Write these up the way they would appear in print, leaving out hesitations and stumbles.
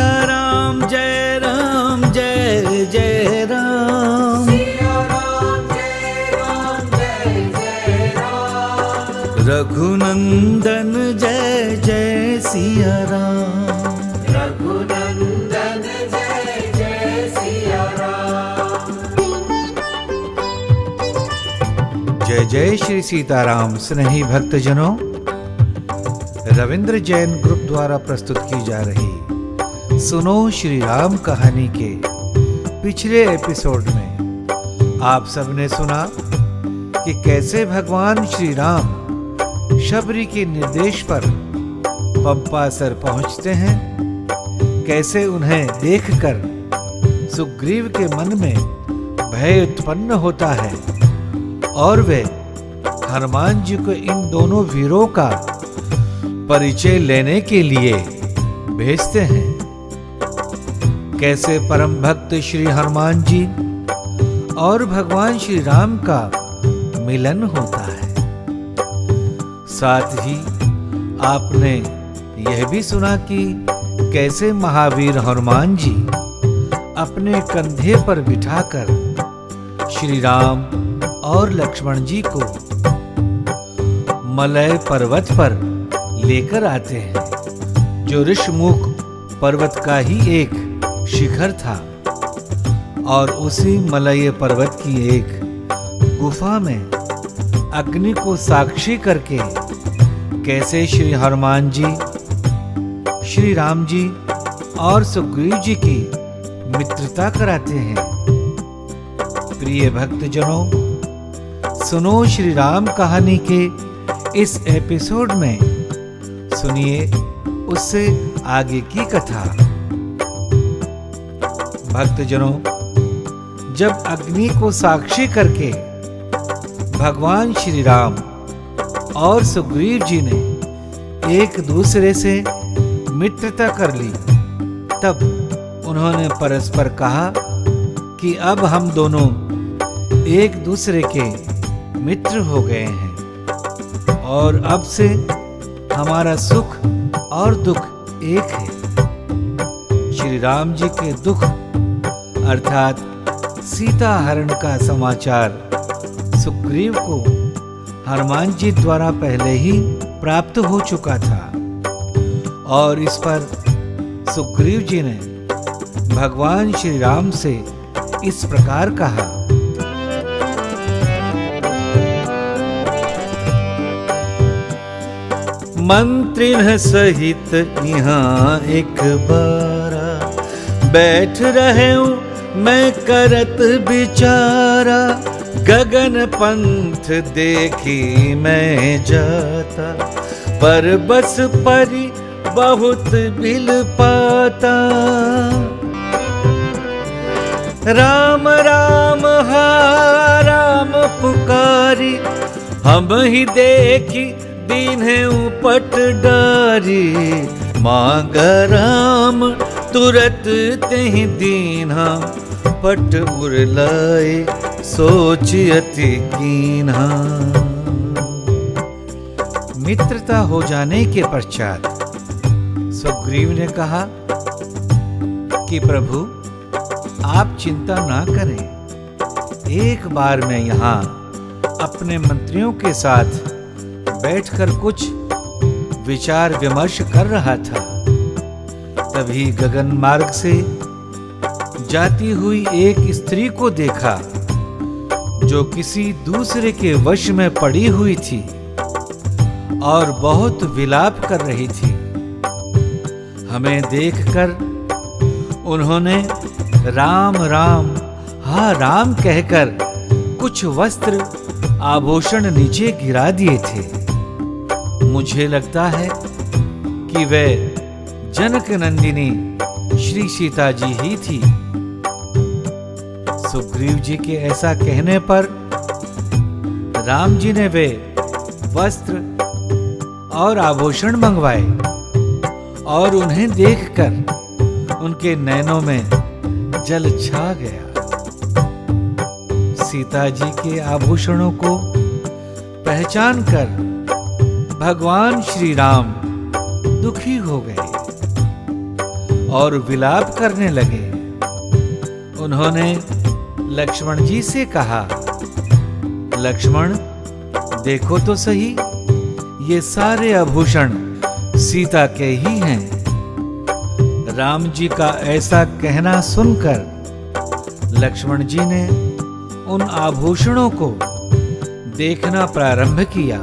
सिया राम जय राम जय जय राम। सिया राम जय राम जय जय राम। रघुनंदन जय जय सिया राम। रघुनंदन जय जय सिया राम। जय जय श्री सीताराम। स्नेही भक्तजनों, रविंद्र जैन ग्रुप द्वारा प्रस्तुत की जा रही सुनो श्री राम कहानी के पिछले एपिसोड में आप सबने सुना कि कैसे भगवान श्री राम शबरी के निर्देश पर पंपासर पहुंचते हैं, कैसे उन्हें देखकर सुग्रीव के मन में भय उत्पन्न होता है और वे हनुमान जी को इन दोनों वीरों का परिचय लेने के लिए भेजते हैं। कैसे परम भक्त श्री हनुमान जी और भगवान श्री राम का मिलन होता है। साथ ही आपने यह भी सुना कि कैसे महावीर हनुमान जी अपने कंधे पर बिठाकर श्री राम और लक्ष्मण जी को मलय पर्वत पर लेकर आते हैं, जो ऋषमुख पर्वत का ही एक शिखर था। और उसी मलय पर्वत की एक गुफा में अग्नि को साक्षी करके कैसे श्री हनुमान जी, श्री राम जी और सुग्रीव जी की मित्रता कराते हैं। प्रिय भक्तजनों, सुनो श्री राम कहानी के इस एपिसोड में सुनिए उससे आगे की कथा। भक्तजनों, जब अग्नि को साक्षी करके भगवान श्री राम और सुग्रीव जी ने एक दूसरे से मित्रता कर ली, तब उन्होंने परस्पर कहा कि अब हम दोनों एक दूसरे के मित्र हो गए हैं और अब से हमारा सुख और दुख एक है। श्री राम जी के दुख अर्थात सीता हरण का समाचार सुग्रीव को हनुमान जी द्वारा पहले ही प्राप्त हो चुका था और इस पर सुग्रीव जी ने भगवान श्री राम से इस प्रकार कहा। मंत्रिन सहित यहाँ एक बारा बैठ रहे हूँ मैं करत बिचारा। गगन पंथ देखी मैं जाता, पर बस परी बहुत बिल पाता। राम राम हा राम पुकारी, हम ही देखी दीन है उपट डारी। मांग राम तुरत तेहि दीन्हा, पट उरलाए सोच अति कीन्हा। मित्रता हो जाने के पश्चात सुग्रीव ने कहा कि प्रभु आप चिंता ना करें, एक बार मैं यहाँ अपने मंत्रियों के साथ बैठकर कुछ विचार विमर्श कर रहा था, तभी गगन मार्ग से जाती हुई एक स्त्री को देखा जो किसी दूसरे के वश में पड़ी हुई थी और बहुत विलाप कर रही थी। हमें देखकर उन्होंने राम राम हा राम कहकर कुछ वस्त्र आभूषण नीचे गिरा दिए थे। मुझे लगता है कि वे जनक नंदिनी श्री सीता जी ही थी। सुग्रीव जी के ऐसा कहने पर राम जी ने वे वस्त्र और आभूषण मंगवाए और उन्हें देखकर उनके नैनों में जल छा गया। सीता जी के आभूषणों को पहचान कर भगवान श्री राम दुखी हो गए और विलाप करने लगे। उन्होंने लक्ष्मण जी से कहा, लक्ष्मण देखो तो सही, ये सारे आभूषण सीता के ही हैं। राम जी का ऐसा कहना सुनकर लक्ष्मण जी ने उन आभूषणों को देखना प्रारंभ किया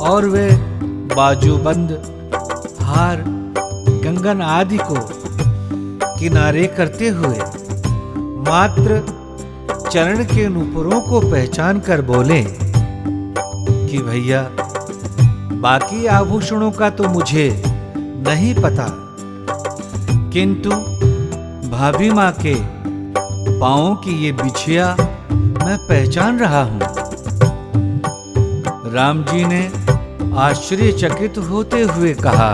और वे बाजूबंद, हार, कंगन आदि को किनारे करते हुए मात्र चरण के नुपुरों को पहचान कर बोले कि भैया बाकी आभूषणों का तो मुझे नहीं पता, किंतु भाभी मां के पांवों की ये बिछिया मैं पहचान रहा हूं। राम जी ने आश्चर्यचकित होते हुए कहा,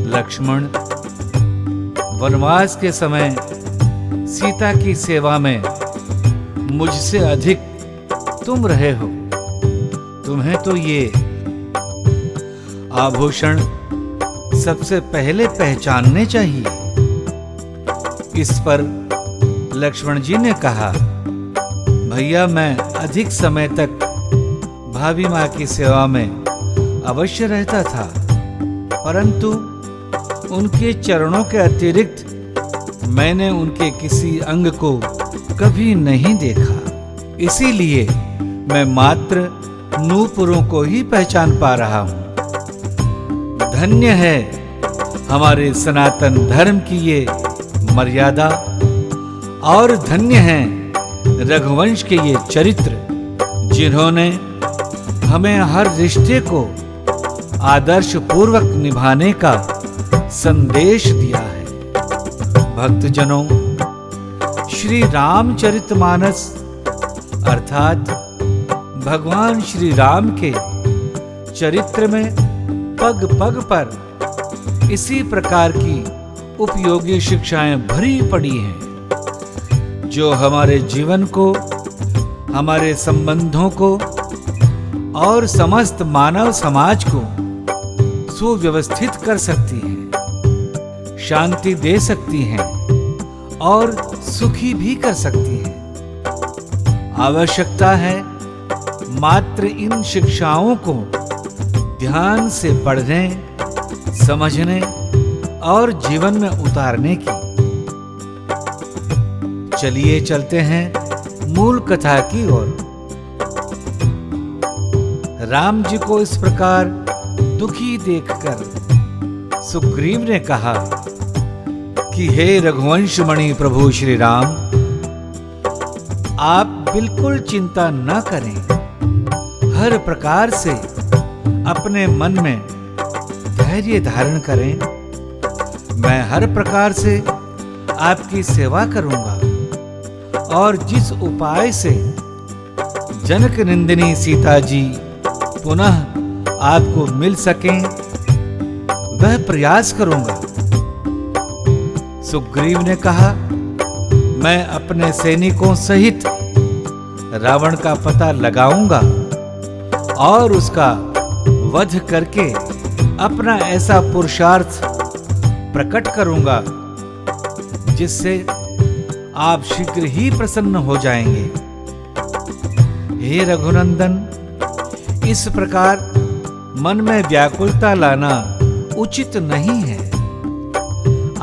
लक्ष्मण वनवास के समय सीता की सेवा में मुझसे अधिक तुम रहे हो, तुम्हें तो ये आभूषण सबसे पहले पहचानने चाहिए। इस पर लक्ष्मण जी ने कहा, भैया मैं अधिक समय तक भाभी मां की सेवा में अवश्य रहता था, परंतु उनके चरणों के अतिरिक्त मैंने उनके किसी अंग को कभी नहीं देखा, इसीलिए मैं मात्र नूपुरों को ही पहचान पा रहा हूं। धन्य है हमारे सनातन धर्म की ये मर्यादा और धन्य है रघुवंश के ये चरित्र, जिन्होंने हमें हर रिश्ते को आदर्श पूर्वक निभाने का संदेश दिया है। भक्तजनों, श्री रामचरितमानस अर्थात भगवान श्री राम के चरित्र में पग पग पर इसी प्रकार की उपयोगी शिक्षाएं भरी पड़ी हैं, जो हमारे जीवन को, हमारे संबंधों को और समस्त मानव समाज को सुव्यवस्थित कर सकती हैं, शांति दे सकती हैं और सुखी भी कर सकती हैं। आवश्यकता है मात्र इन शिक्षाओं को ध्यान से पढ़ने, समझने और जीवन में उतारने की। चलिए चलते हैं मूल कथा की ओर। राम जी को इस प्रकार दुखी देखकर सुग्रीव ने कहा कि हे रघुवंशमणि प्रभु श्री राम, आप बिल्कुल चिंता न करें, हर प्रकार से अपने मन में धैर्य धारण करें। मैं हर प्रकार से आपकी सेवा करूंगा और जिस उपाय से जनक नंदिनी सीता जी पुनः आपको मिल सकें, वह प्रयास करूंगा। सुग्रीव ने कहा, मैं अपने सैनिकों सहित रावण का पता लगाऊंगा और उसका वध करके अपना ऐसा पुरुषार्थ प्रकट करूंगा जिससे आप शीघ्र ही प्रसन्न हो जाएंगे। हे रघुनंदन, इस प्रकार मन में व्याकुलता लाना उचित नहीं है।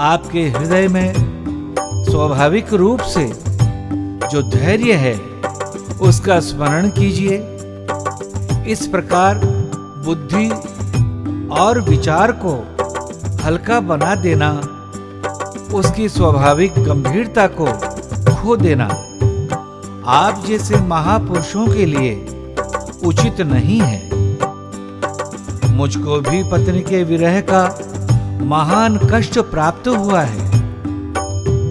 आपके हृदय में स्वाभाविक रूप से जो धैर्य है उसका स्मरण कीजिए। इस प्रकार बुद्धि और विचार को हल्का बना देना, उसकी स्वाभाविक गंभीरता को खो देना आप जैसे महापुरुषों के लिए उचित नहीं है। मुझको भी पत्नी के विरह का महान कष्ट प्राप्त हुआ है,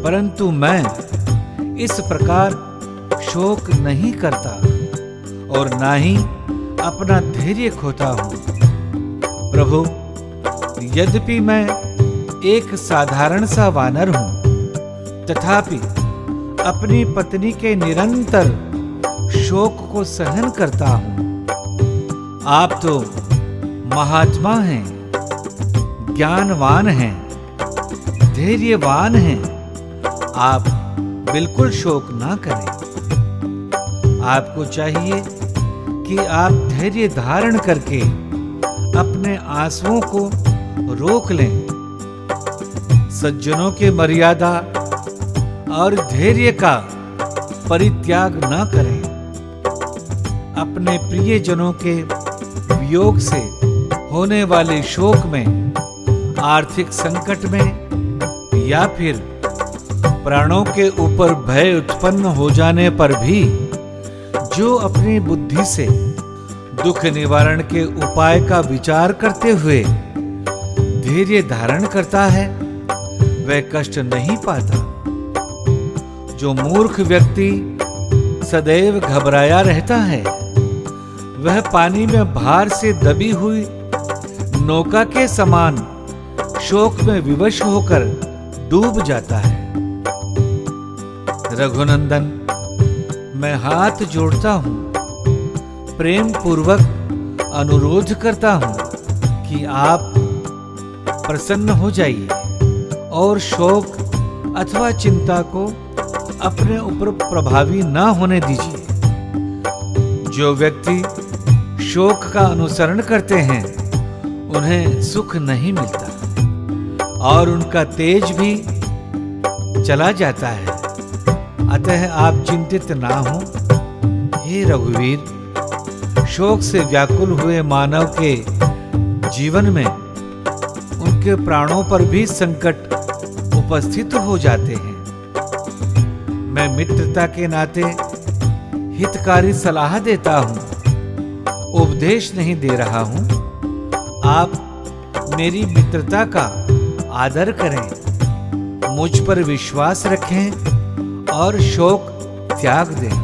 परंतु मैं इस प्रकार शोक नहीं करता और ना ही अपना धैर्य खोता हूं। प्रभु, यद्यपि मैं एक साधारण सा वानर हूं, तथापि अपनी पत्नी के निरंतर शोक को सहन करता हूं। आप तो महात्मा हैं, ज्ञानवान हैं, धैर्यवान हैं, आप बिल्कुल शोक ना करें। आपको चाहिए कि आप धैर्य धारण करके अपने आंसुओं को रोक लें। सज्जनों के मर्यादा और धैर्य का परित्याग न करें। अपने प्रियजनों के वियोग से होने वाले शोक में, आर्थिक संकट में या फिर प्राणों के ऊपर भय उत्पन्न हो जाने पर भी जो अपनी बुद्धि से दुख निवारण के उपाय का विचार करते हुए धैर्य धारण करता है, वह कष्ट नहीं पाता। जो मूर्ख व्यक्ति सदैव घबराया रहता है, वह पानी में भार से दबी हुई नौका के समान शोक में विवश होकर डूब जाता है। रघुनंदन, मैं हाथ जोड़ता हूं, प्रेम पूर्वक अनुरोध करता हूं कि आप प्रसन्न हो जाइए और शोक अथवा चिंता को अपने ऊपर प्रभावी ना होने दीजिए। जो व्यक्ति शोक का अनुसरण करते हैं, उन्हें सुख नहीं मिलता और उनका तेज भी चला जाता है। अतः आप चिंतित ना हो। हे रघुवीर, शोक से व्याकुल हुए मानव के जीवन में उनके प्राणों पर भी संकट उपस्थित हो जाते हैं। मैं मित्रता के नाते हितकारी सलाह देता हूं, उपदेश नहीं दे रहा हूं। आप मेरी मित्रता का आदर करें, मुझ पर विश्वास रखें और शोक त्याग दें।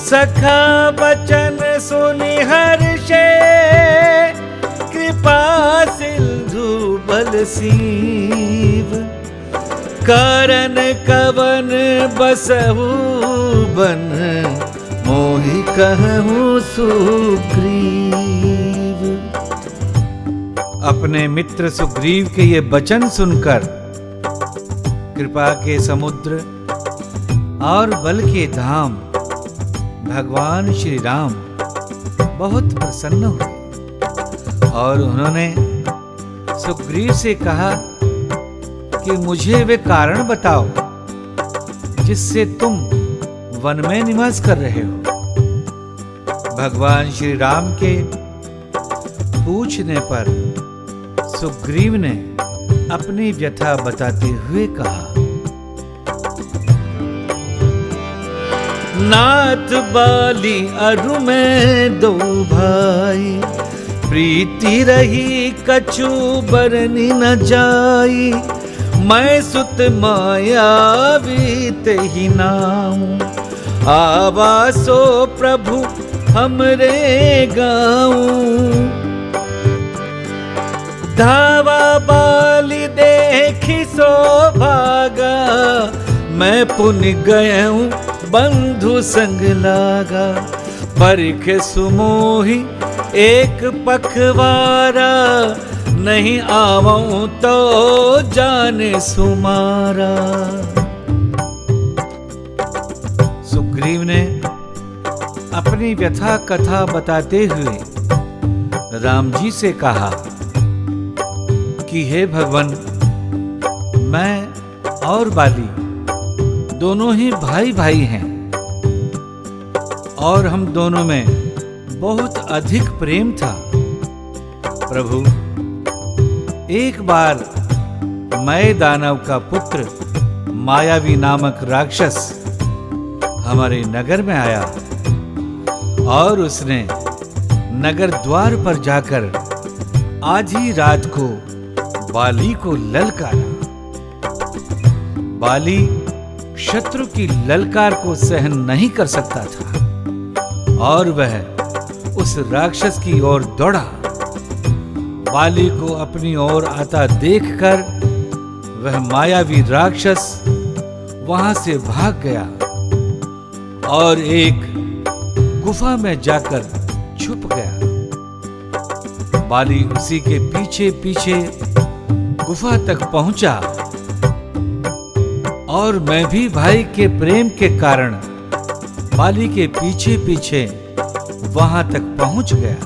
सखा बचन सुनि हर्षे, कृपा सिंधु बल सीव। कारण कवन बसहु बन, मोहि कहूँ सुग्रीव। अपने मित्र सुग्रीव के ये वचन सुनकर कृपा के समुद्र और बल के धाम भगवान श्री राम बहुत प्रसन्न हुए और उन्होंने सुग्रीव से कहा कि मुझे वे कारण बताओ जिससे तुम वन में निवास कर रहे हो। भगवान श्री राम के पूछने पर सुग्रीव ने अपनी व्यथा बताते हुए कहा, नाथ बाली अरु में दो भाई, प्रीति रही कछु बरनी न जाई। मैं सुत मायावी तेहि नाम, आवासो प्रभु हमरे गाँव। धावा बाली देखी सो भागा, मैं पुनि गयऊं बंधु संग लागा। परिख सुमोही एक पखवारा, नहीं आवऊं तो जाने सुमारा। सुग्रीव ने अपनी व्यथा कथा बताते हुए राम जी से कहा कि हे भगवान, मैं और बाली दोनों ही भाई भाई हैं और हम दोनों में बहुत अधिक प्रेम था। प्रभु, एक बार मैं दानव का पुत्र मायावी नामक राक्षस हमारे नगर में आया और उसने नगर द्वार पर जाकर आधी रात को बाली को ललकारा। बाली शत्रु की ललकार को सहन नहीं कर सकता था और वह उस राक्षस की ओर दौड़ा। बाली को अपनी ओर आता देखकर वह मायावी राक्षस वहां से भाग गया और एक गुफा में जाकर छुप गया। बाली उसी के पीछे पीछे गुफा तक पहुंचा और मैं भी भाई के प्रेम के कारण बाली के पीछे पीछे वहां तक पहुंच गया।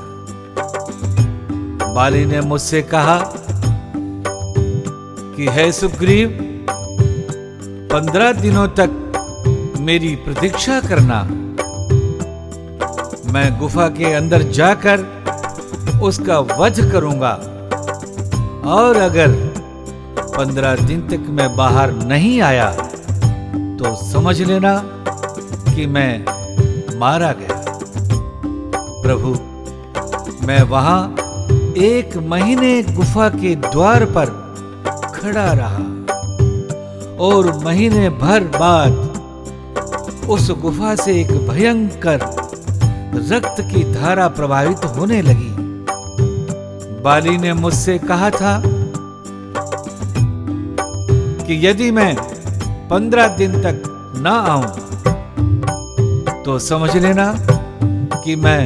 बाली ने मुझसे कहा कि हे सुग्रीव, 15 दिनों तक मेरी प्रतीक्षा करना। मैं गुफा के अंदर जाकर उसका वध करूंगा और अगर 15 दिन तक मैं बाहर नहीं आया तो समझ लेना कि मैं मारा गया। प्रभु, मैं वहां 1 महीने गुफा के द्वार पर खड़ा रहा और महीने भर बाद उस गुफा से एक भयंकर रक्त की धारा प्रवाहित होने लगी। बाली ने मुझसे कहा था कि यदि मैं 15 दिन तक ना आऊं तो समझ लेना कि मैं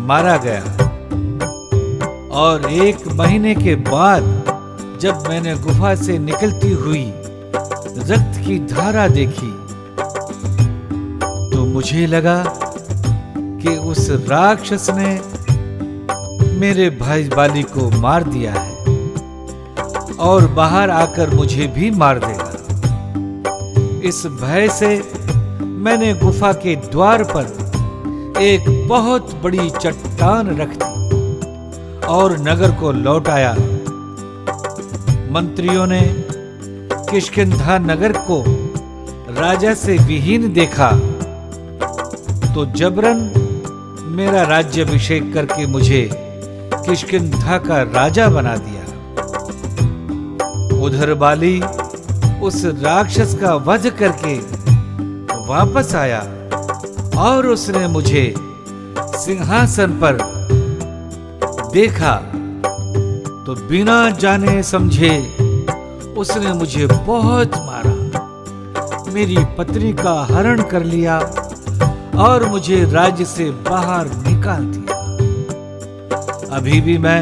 मारा गया। और 1 महीने के बाद जब मैंने गुफा से निकलती हुई रक्त की धारा देखी तो मुझे लगा कि उस राक्षस ने मेरे भाई बाली को मार दिया है और बाहर आकर मुझे भी मार देगा। इस भय से मैंने गुफा के द्वार पर एक बहुत बड़ी चट्टान रख दी और नगर को लौट आया। मंत्रियों ने किष्किंधा नगर को राजा से विहीन देखा तो जबरन मेरा राज्याभिषेक करके मुझे किष्किंधा का राजा बना दिया। उधर बाली उस राक्षस का वध करके वापस आया और उसने मुझे सिंहासन पर देखा तो बिना जाने समझे उसने मुझे बहुत मारा, मेरी पत्नी का हरण कर लिया और मुझे राज्य से बाहर निकाल दिया। अभी भी मैं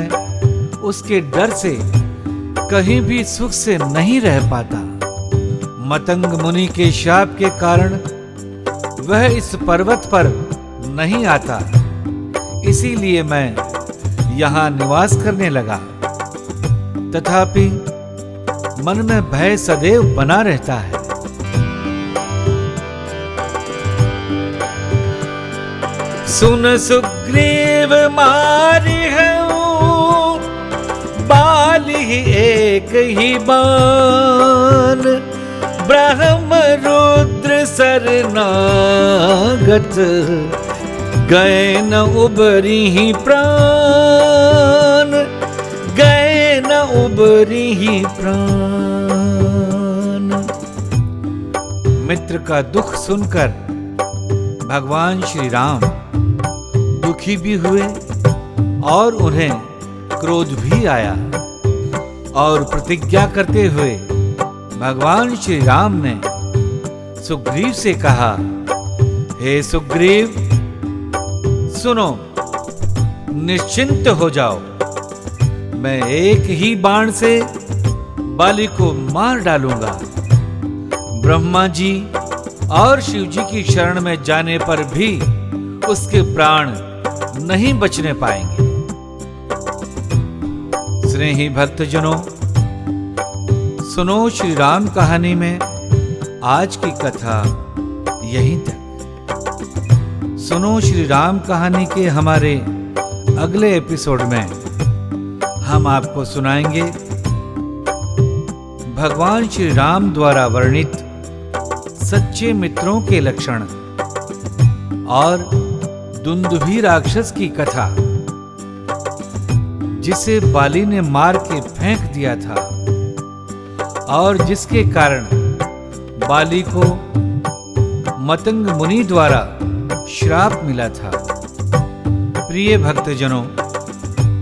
उसके डर से कहीं भी सुख से नहीं रह पाता। मतंग मुनि के शाप के कारण वह इस पर्वत पर नहीं आता, इसीलिए मैं यहाँ निवास करने लगा। तथापि मन में भय सदैव बना रहता है। सुन सुग्रीव मारी हूँ बाली एक ही बान, ब्रह्म रुद्र सरनागत गए न उबरी ही प्राण, गए न उबरी ही प्राण। मित्र का दुख सुनकर भगवान श्री राम दुखी भी हुए और उन्हें क्रोध भी आया और प्रतिज्ञा करते हुए भगवान श्री राम ने सुग्रीव से कहा, हे सुग्रीव, सुनो, निश्चिंत हो जाओ। मैं एक ही बाण से बाली को मार डालूंगा। ब्रह्मा जी और शिव जी की शरण में जाने पर भी उसके प्राण नहीं बचने पाएंगे। स्नेही भक्तजनों, सुनो श्री राम कहानी में आज की कथा यहीं तक। सुनो श्री राम कहानी के हमारे अगले एपिसोड में हम आपको सुनाएंगे भगवान श्री राम द्वारा वर्णित सच्चे मित्रों के लक्षण और दुंदुभी राक्षस की कथा, जिसे बाली ने मार के फेंक दिया था और जिसके कारण बाली को मतंग मुनि द्वारा श्राप मिला था। प्रिय भक्तजनों,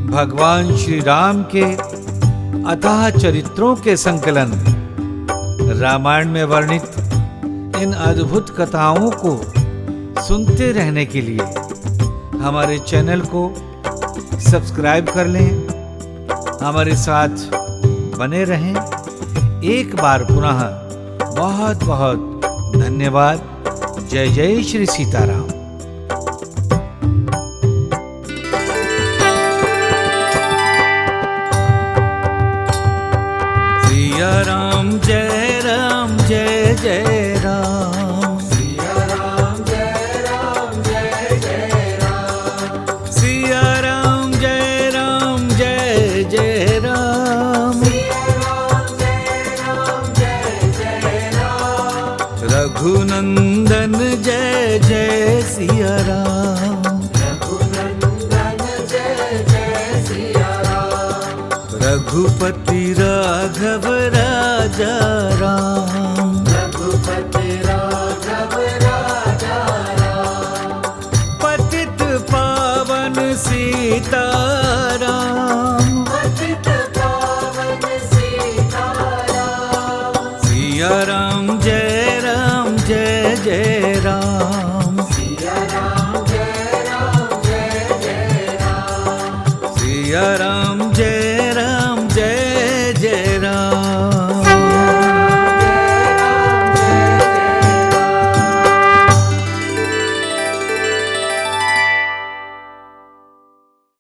भगवान श्री राम के अथाह चरित्रों के संकलन रामायण में वर्णित इन अद्भुत कथाओं को सुनते रहने के लिए हमारे चैनल को सब्सक्राइब कर लें हमारे साथ बने रहें। एक बार पुनः बहुत बहुत धन्यवाद। जय जय श्री सीताराम। सिया राम जय राम जय जय राम। सिया राम जय राम जय जय राम। सिया राम जय राम जय जय राम। सिया राम जय राम जय जय राम। रघुनंदन जय जय सिया राम। रघुनंदन जय जय सिया राम। रघुपति राघव राजा राम। रघुपति राघव राजा राम। पतित पावन सीताराम। पतित पावन सीताराम। सिया राम जय जय राम। सिया राम जय जय राम। सिया राम